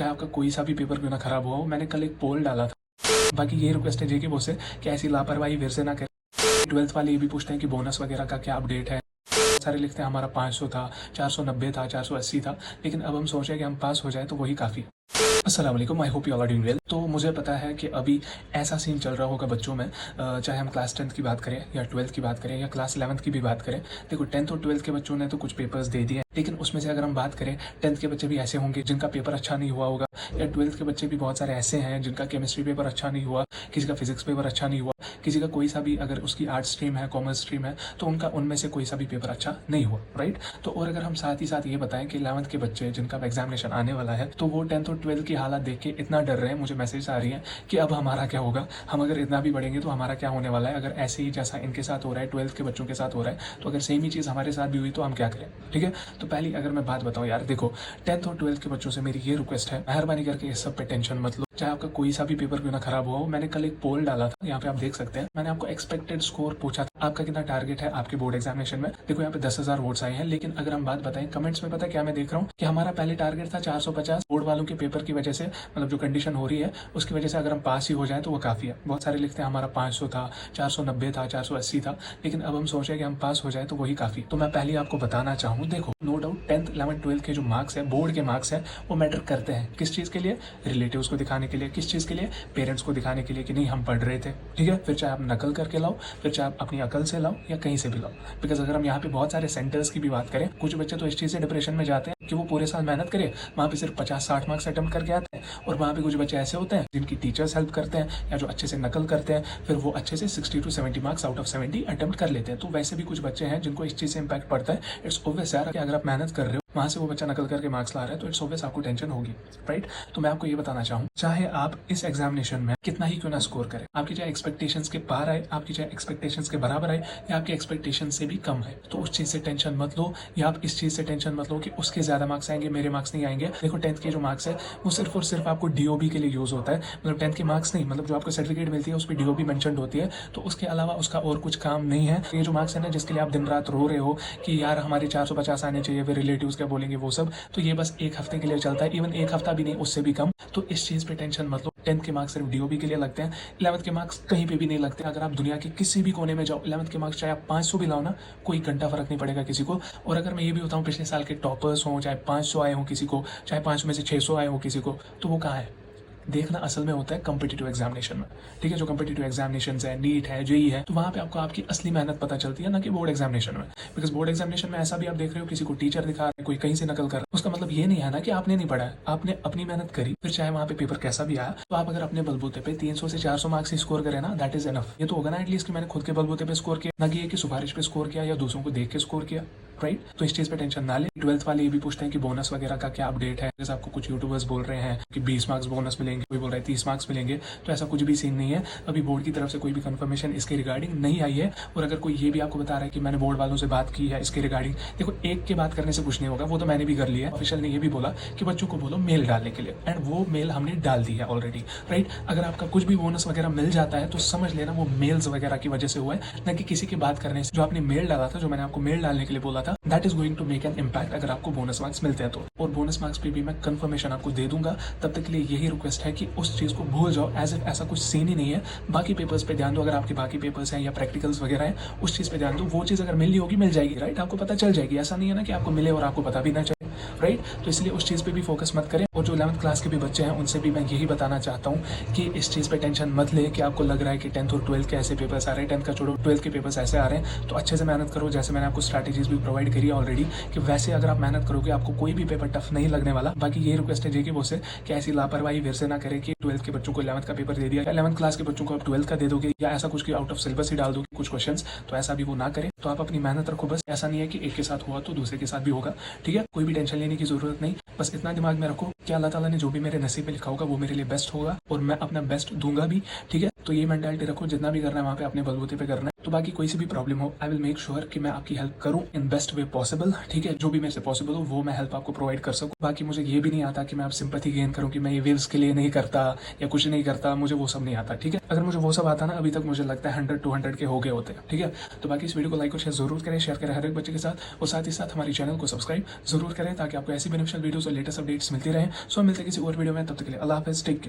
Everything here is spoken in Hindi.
चाहे आपका कोई सा भी पेपर क्यों ना खराब हुआ हो। मैंने कल एक पोल डाला था। बाकी ये रिक्वेस्ट है जेके बॉस से कि ऐसी लापरवाही फिर से ना करें। 12th वाले ये भी पूछते हैं कि बोनस वगैरह का क्या अपडेट है। सारे लिखते हैं हमारा 500 था, 490 था, 480 था, लेकिन अब हम सोच रहे हैं कि हम पास हो जाए तो वही काफ़ी। अस्सलाम वालेकुम, I hope you all are doing well. तो मुझे पता है कि अभी ऐसा सीन चल रहा होगा बच्चों में, चाहे हम क्लास 10th की बात करें या 12th की बात करें या क्लास 11th की भी बात करें। देखो 10th और 12th के बच्चों ने तो कुछ पेपर्स दे दिए, लेकिन उसमें से अगर हम बात करें 10th के बच्चे भी ऐसे होंगे जिनका पेपर अच्छा नहीं हुआ होगा, या 12th के बच्चे भी बहुत सारे ऐसे हैं जिनका केमिस्ट्री पेपर अच्छा नहीं हुआ, किसी का फिजिक्स पेपर अच्छा नहीं हुआ, किसी का कोई सा भी, अगर उसकी आर्ट स्ट्रीम है, कॉमर्स स्ट्रीम है, तो उनका उनमें से कोई सा भी पेपर अच्छा नहीं हुआ, राइट। तो और अगर हम साथ ही साथ ये बताएं कि 11th के बच्चे जिनका एग्जामिनेशन आने वाला है, तो वो 10th और 12th की हालत देख के इतना डर रहे हैं, मुझे मैसेज आ रही है कि अब हमारा क्या होगा, हम अगर इतना भी बढ़ेंगे तो हमारा क्या होने वाला है। अगर ऐसे ही जैसा इनके साथ हो रहा है, 12th के बच्चों के साथ हो रहा है, तो अगर सेम ही चीज़ हमारे साथ भी हुई तो हम क्या करें। ठीक है, तो पहली अगर मैं बात बताऊँ यार, देखो 10th और 12th के बच्चों से मेरी ये रिक्वेस्ट है, मेहरबानी करके इस सब पे टेंशन मत लो, चाहे आपका कोई सा भी पेपर क्यों ना खराब हुआ हो। मैंने कल एक पोल डाला था, यहाँ पे आप देख सकते हैं, मैंने आपको एक्सपेक्टेड स्कोर पूछा था, आपका कितना टारगेट है आपके बोर्ड एग्जामिनेशन में। देखो यहाँ पे 10,000 वोट्स आए हैं, लेकिन अगर हम बात बताएं कमेंट्स में, पता क्या मैं देख रहा हूँ कि हमारा पहले टारगेट था 450, बोर्ड वालों के पेपर की वजह से, मतलब जो कंडीशन हो रही है उसकी वजह से अगर हम पास ही हो जाए तो वो काफ़ी है। बहुत सारे लिखते हैं हमारा 500 था, 490 था, 480 था, लेकिन अब हम सोच रहे हैं कि हम पास हो जाए तो वही काफ़ी। तो मैं पहले आपको बताना चाहूँ, देखो no doubt 10th 11th 12th के जो मार्क्स है, बोर्ड के मार्क्स है, वो मैटर करते हैं। किस चीज़ के लिए? रिलेटिव्स को दिखाने के लिए। किस चीज़ के लिए? पेरेंट्स को दिखाने के लिए कि नहीं हम पढ़ रहे थे। ठीक है, फिर चाहे आप नकल करके लाओ, फिर चाहे आप अपनी अकल से लाओ या कहीं से भी लाओ। बिकॉज अगर हम यहाँ पे बहुत सारे सेंटर्स की भी बात करें, कुछ बच्चे तो इस चीज़ से डिप्रेशन में जाते हैं कि वो पूरे साल मेहनत करे, वहाँ पे सिर्फ 50-60 मार्क्स अटेम्प्ट करके आते हैं, और वहाँ पे कुछ बच्चे ऐसे होते हैं जिनकी टीचर्स हेल्प करते हैं या जो अच्छे से नकल करते हैं, फिर वो अच्छे से 60 to 70 marks out of 70 attempt कर लेते हैं। तो वैसे भी कुछ बच्चे हैं जिनको इस चीज़ से इंपैक्ट पड़ता है। इट्स ऑब्वियस यार कि अगर आप मेहनत कर रहे हो, वहाँ से वो बच्चा नकल करके मार्क्स ला रहा है, तो इट्स ऑब्वियस आपको टेंशन होगी, राइट। तो मैं आपको ये बताना चाहूँ, चाहे आप इस एग्जामिनेशन में कितना ही क्यों ना स्कोर करें, आपकी चाहे एक्सपेक्टेशंस के पार आए, आपकी चाहे एक्सपेक्टेशंस के बराबर आए, या आपकी एक्सपेक्टेशन से भी कम है, तो उस चीज़ से टेंशन मत लो, या आप इस चीज़ से टेंशन मत लो कि उसके ज़्यादा मार्क्स आएंगे, मेरे मार्क्स नहीं आएंगे। देखो 10th के जो मार्क्स है वो सिर्फ और सिर्फ आपको डीओबी के लिए यूज़ होता है, मतलब 10th के मार्क्स नहीं, मतलब जो आपको सर्टिफिकेट मिलती है उस पर डीओबी मेंशन होती है, तो उसके अलावा उसका और कुछ काम नहीं है। ये जो मार्क्स है ना, जिसके लिए आप दिन रात रो रहे हो कि यार हमारे 450 आने चाहिए, फिर रिलेटिव्स क्या बोलेंगे, वो सब, तो ये बस एक हफ्ते के लिए चलता है, इवन एक हफ्ता भी नहीं, उससे भी कम। तो इस चीज़ पे टेंशन मत लो। 10th के मार्क्स सिर्फ डीओबी के लिए लगते हैं, 11th के मार्क्स कहीं पे भी नहीं लगते। अगर आप दुनिया के किसी भी कोने में जाओ, 11th के मार्क्स चाहे आप 500 भी लाओ ना, कोई घंटा फर्क नहीं पड़ेगा किसी को। और अगर मैं ये भी बताऊँ, पिछले साल के टॉपर्स हों, चाहे 500 आए हों किसी को, चाहे 5 में से 600 आए हों किसी को, तो वो कहाँ है देखना असल में होता है कम्पिटिटिव एग्जामिनेशन में। ठीक है, जो कम्पिटिटिव एग्जामिनेशन है, नीट है, जेई है, तो वहाँ पे आपको आपकी असली मेहनत पता चलती है, ना कि बोर्ड एग्जामिनेशन में। बिकॉज बोर्ड एग्जामिनेशन में ऐसा भी आप देख रहे हो, किसी को टीचर दिखा रहे हैं, कोई कहीं से नकल कर रहा है, उसका मतलब ये नहीं है ना कि आपने नहीं पढ़ा है, आपने अपनी मेहनत करी, फिर चाहे वहाँ पे पेपर कैसा भी आया, तो आप अगर अपने बलबूते पे 300 से 400 मार्क्स ही स्कोर करें ना, दैट इज एनफ। ये तो होगा ना एटलीस्ट कि मैंने खुद के बलबूते पे स्कोर किया, ना कि ये कि सिफारिश पे स्कोर किया या दूसरों को देख के स्कोर किया, राइट। तो इस चीज़ पे टेंशन ना ले। 12th वाले ये भी पूछते हैं कि बोनस वगैरह का क्या अपडेट है। जैसे आपको कुछ यूट्यूबर्स बोल रहे हैं कि 20 मार्क्स बोनस मिलेंगे, कोई बोल रहा है 30 मार्क्स मिलेंगे, तो ऐसा कुछ भी सीन नहीं है। अभी बोर्ड की तरफ से कोई भी कंफर्मेशन इसके रिगार्डिंग नहीं आई है। और अगर कोई ये भी आपको बता रहा है कि मैंने बोर्ड वालों से बात की है इसके रिगार्डिंग, देखो एक के बात करने से कुछ नहीं होगा, वो तो मैंने भी कर लिया है। ऑफिशियल ने ये भी बोला कि बच्चों को बोलो मेल डालने के लिए, एंड वो मेल हमने डाल दी है ऑलरेडी, राइट। अगर आपका कुछ भी बोनस वगैरह मिल जाता है तो समझ लेना वो मेल्स वगैरह की वजह से हुआ है, ना कि किसी की बात करने से। जो आपने मेल डाला था, जो मैंने आपको मेल डालने के लिए बोला था, that is going to make an impact अगर आपको बोनस मार्क्स मिलते हैं तो। और बोनस मार्क्स पे भी मैं कंफर्मेशन आपको दे दूंगा। तब तक के लिए यही रिक्वेस्ट है कि उस चीज़ को भूल जाओ, एज इफ ऐसा कुछ सीन ही नहीं है। बाकी पेपर्स पे ध्यान दो, अगर आपके बाकी पेपर्स हैं या प्रैक्टिकल्स वगैरह हैं, उस चीज़ पे ध्यान दो। वो चीज़ अगर मिलनी होगी मिल जाएगी, राइट, आपको पता चल जाएगी। ऐसा नहीं है ना कि आपको मिले और आपको पता भी ना चले, राइट। तो इसलिए उस चीज़ पे भी फोकस मत करें। और जो 11th क्लास के भी बच्चे हैं उनसे भी मैं यही बताना चाहता हूँ कि इस चीज़ पे टेंशन मत ले कि आपको लग रहा है कि 10th और 12th के ऐसे पेपर्स आ रहे हैं, 10th का छोड़ो 12th के पेपर्स ऐसे आ रहे हैं, तो अच्छे से मेहनत करो। जैसे मैंने आपको स्ट्रैटेजीज भी प्रोवाइड करी है ऑलरेडी, कि वैसे अगर आप मेहनत करोगे आपको कोई भी पेपर टफ नहीं लगने वाला। बाकी ये रिक्वेस्ट है जेके बॉस से कि ऐसी लापरवाही फिर से ना करें कि 12th के बच्चों को 11th का पेपर दे दिया, 11th क्लास के बच्चों को आप 12th का दे दोगे, या ऐसा कुछ कि आउट ऑफ सिलेबस ही डाल दोगे कुछ क्वेश्चंस, तो ऐसा भी वो ना करें। तो आप अपनी मेहनत रखो बस। ऐसा नहीं है कि एक के साथ हुआ तो दूसरे के साथ भी होगा, ठीक है। कोई भी टेंशन लेने की जरूरत नहीं, बस इतना दिमाग में रखो कि अल्लाह ताला ने जो भी मेरे नसीब में लिखा होगा वो मेरे लिए बेस्ट होगा, और मैं अपना बेस्ट दूंगा भी, ठीक है। तो ये मेंटालिटी रखो, जितना भी करना है वहाँ पे अपने बलबूते पे करना है। तो बाकी कोई सी भी प्रॉब्लम हो, आई विल मेक श्योर कि मैं आपकी हेल्प करूं इन बेस्ट वे पॉसिबल, ठीक है। जो भी मेरे से पॉसिबल हो वो मैं हेल्प आपको प्रोवाइड कर सकूं। बाकी मुझे ये भी नहीं आता कि मैं आप सिंपैथी गेन करूं कि मैं ये व्यूज के लिए नहीं करता या कुछ नहीं करता, मुझे वो सब नहीं आता, ठीक है। अगर मुझे वो सब आता ना, अभी तक मुझे लगता है 100-200 के हो गए होते हैं, ठीक है। तो बाकी इस वीडियो को लाइक और शेयर करें हर एक बच्चे के साथ, और साथ ही साथ हमारे चैनल को सब्सक्राइब जरूर करें ताकि आपको ऐसी बेनिफिशियल वीडियोस और लेटेस्ट अपडेट्स मिलती रहे। सो मिलते हैं किसी और वीडियो में, तब तक के लिए अल्लाह हाफिज़, टेक केयर।